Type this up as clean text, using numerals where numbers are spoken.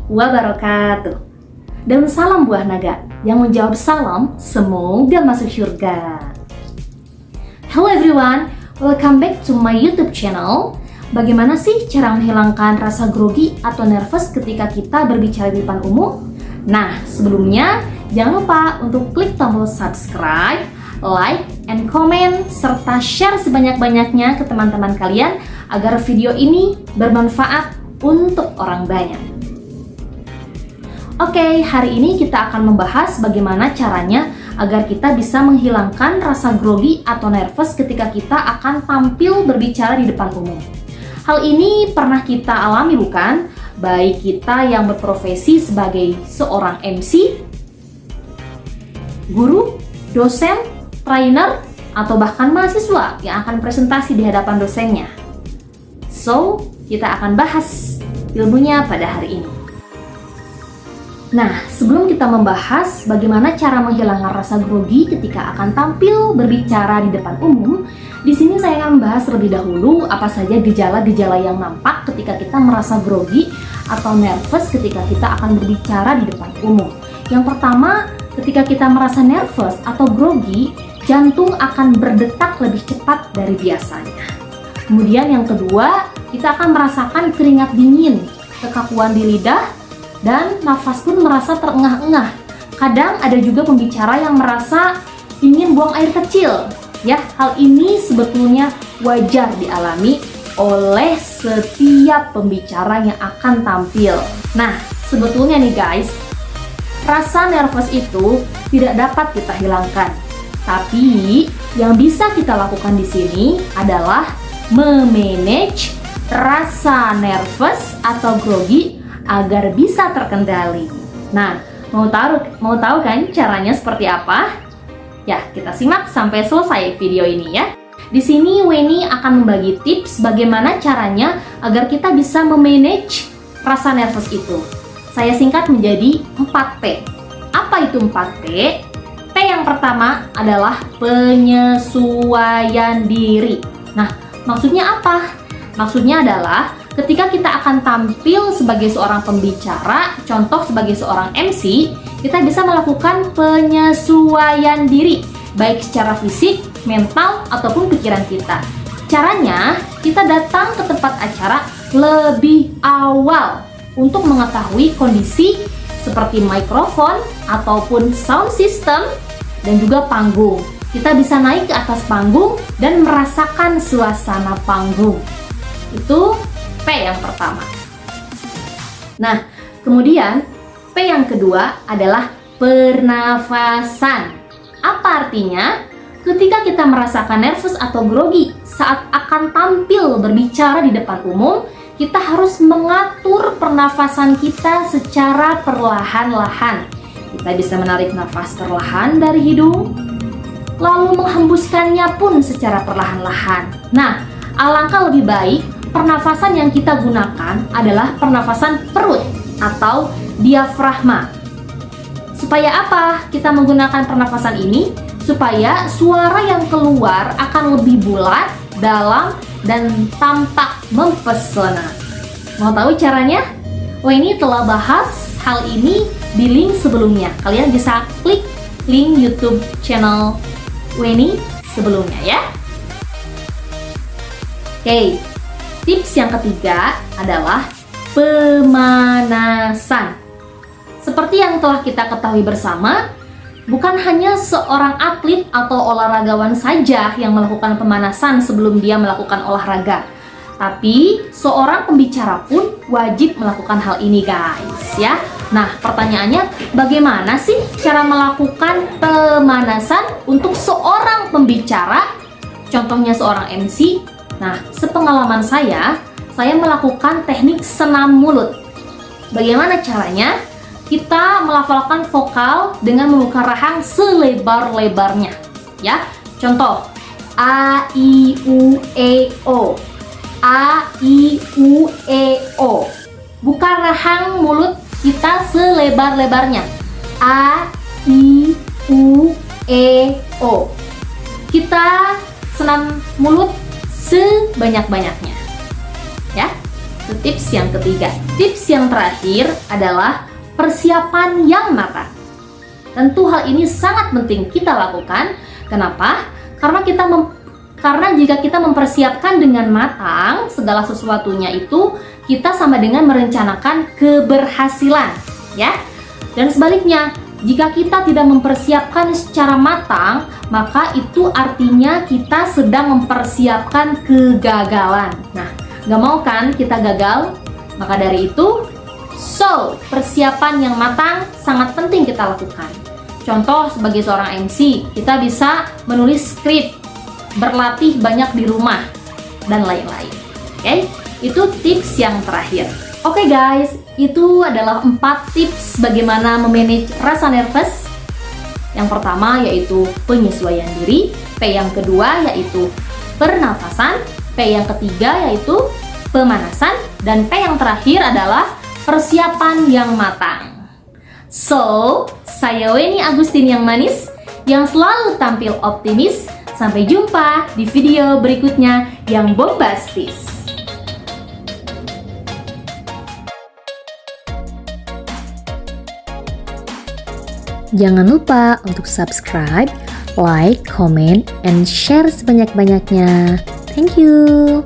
wabarakatuh. Dan salam buah naga yang menjawab salam semoga masuk surga. Hello everyone, welcome back to my YouTube channel. Bagaimana sih cara menghilangkan rasa grogi atau nervous ketika kita berbicara di depan umum? Nah, sebelumnya jangan lupa untuk klik tombol subscribe, like, and comment, serta share sebanyak-banyaknya ke teman-teman kalian agar video ini bermanfaat untuk orang banyak. Oke, hari ini kita akan membahas bagaimana caranya agar kita bisa menghilangkan rasa grogi atau nervous ketika kita akan tampil berbicara di depan umum. Hal ini pernah kita alami bukan? Baik kita yang berprofesi sebagai seorang MC, guru, dosen, trainer, atau bahkan mahasiswa yang akan presentasi di hadapan dosennya. So, kita akan bahas ilmunya pada hari ini. Nah, sebelum kita membahas bagaimana cara menghilangkan rasa grogi ketika akan tampil berbicara di depan umum, di sini saya akan membahas terlebih dahulu apa saja gejala-gejala yang nampak ketika kita merasa grogi atau nervous ketika kita akan berbicara di depan umum. Yang pertama, ketika kita merasa nervous atau grogi, jantung akan berdetak lebih cepat dari biasanya. Kemudian yang kedua, kita akan merasakan keringat dingin, kekakuan di lidah, dan nafas pun merasa terengah-engah. Kadang ada juga pembicara yang merasa ingin buang air kecil. Ya, hal ini sebetulnya wajar dialami oleh setiap pembicara yang akan tampil. Nah, sebetulnya nih guys, rasa nervous itu tidak dapat kita hilangkan. Tapi yang bisa kita lakukan di sini adalah memanage rasa nervous atau grogi agar bisa terkendali. Nah, mau tahu kan caranya seperti apa? Ya, kita simak sampai selesai video ini ya. Di sini Weni akan membagi tips bagaimana caranya agar kita bisa memanage rasa nervous itu. Saya singkat menjadi 4P. Apa itu 4P? P yang pertama adalah penyesuaian diri. Nah, maksudnya apa? Maksudnya adalah ketika kita akan tampil sebagai seorang pembicara, contoh sebagai seorang MC, kita bisa melakukan penyesuaian diri, baik secara fisik, mental, ataupun pikiran kita. Caranya, kita datang ke tempat acara lebih awal untuk mengetahui kondisi seperti mikrofon ataupun sound system dan juga panggung. Kita bisa naik ke atas panggung dan merasakan suasana panggung. Itu P yang pertama. Nah, kemudian P yang kedua adalah pernafasan. Apa artinya? Ketika kita merasakan nervous atau grogi saat akan tampil berbicara di depan umum, kita harus mengatur pernafasan kita secara perlahan-lahan. Kita bisa menarik nafas perlahan dari hidung, lalu menghembuskannya pun secara perlahan-lahan. Nah, alangkah lebih baik pernafasan yang kita gunakan adalah pernafasan perut atau diafragma. Supaya apa kita menggunakan pernafasan ini? Supaya suara yang keluar akan lebih bulat, dalam, dan tampak mempesona. Mau tahu caranya? Ini telah bahas hal ini di link sebelumnya. Kalian bisa klik link YouTube channel Weni sebelumnya ya. Oke. Tips yang ketiga adalah pemanasan. Seperti yang telah kita ketahui bersama, bukan hanya seorang atlet atau olahragawan saja yang melakukan pemanasan sebelum dia melakukan olahraga. Tapi seorang pembicara pun wajib melakukan hal ini guys ya. Nah, pertanyaannya bagaimana sih cara melakukan pemanasan untuk seorang pembicara? Contohnya seorang MC. Nah, sepengalaman saya melakukan teknik senam mulut. Bagaimana caranya? Kita melafalkan vokal dengan membuka rahang selebar-lebarnya. Ya, contoh A, I, U, E, O. A, I, U, E, O. Buka rahang mulut kita selebar-lebarnya. A, I, U, E, O. Kita senam mulut sebanyak-banyaknya. Ya. Itu tips yang ketiga. Tips yang terakhir adalah persiapan yang matang. Tentu hal ini sangat penting kita lakukan. Kenapa? Karena jika kita mempersiapkan dengan matang segala sesuatunya itu, kita sama dengan merencanakan keberhasilan, ya. Dan sebaliknya, jika kita tidak mempersiapkan secara matang, maka itu artinya kita sedang mempersiapkan kegagalan. Nah, nggak mau kan kita gagal? Maka dari itu, persiapan yang matang sangat penting kita lakukan. Contoh, sebagai seorang MC, kita bisa menulis skrip, berlatih banyak di rumah, dan lain-lain. Oke, itu tips yang terakhir. Oke guys, itu adalah 4 tips bagaimana memanage rasa nervous. Yang pertama yaitu penyesuaian diri, P yang kedua yaitu pernafasan, P yang ketiga yaitu pemanasan, dan P yang terakhir adalah persiapan yang matang. Saya Weni Agustin yang manis, yang selalu tampil optimis. Sampai jumpa di video berikutnya yang bombastis. Jangan lupa untuk subscribe, like, comment, and share sebanyak-banyaknya. Thank you.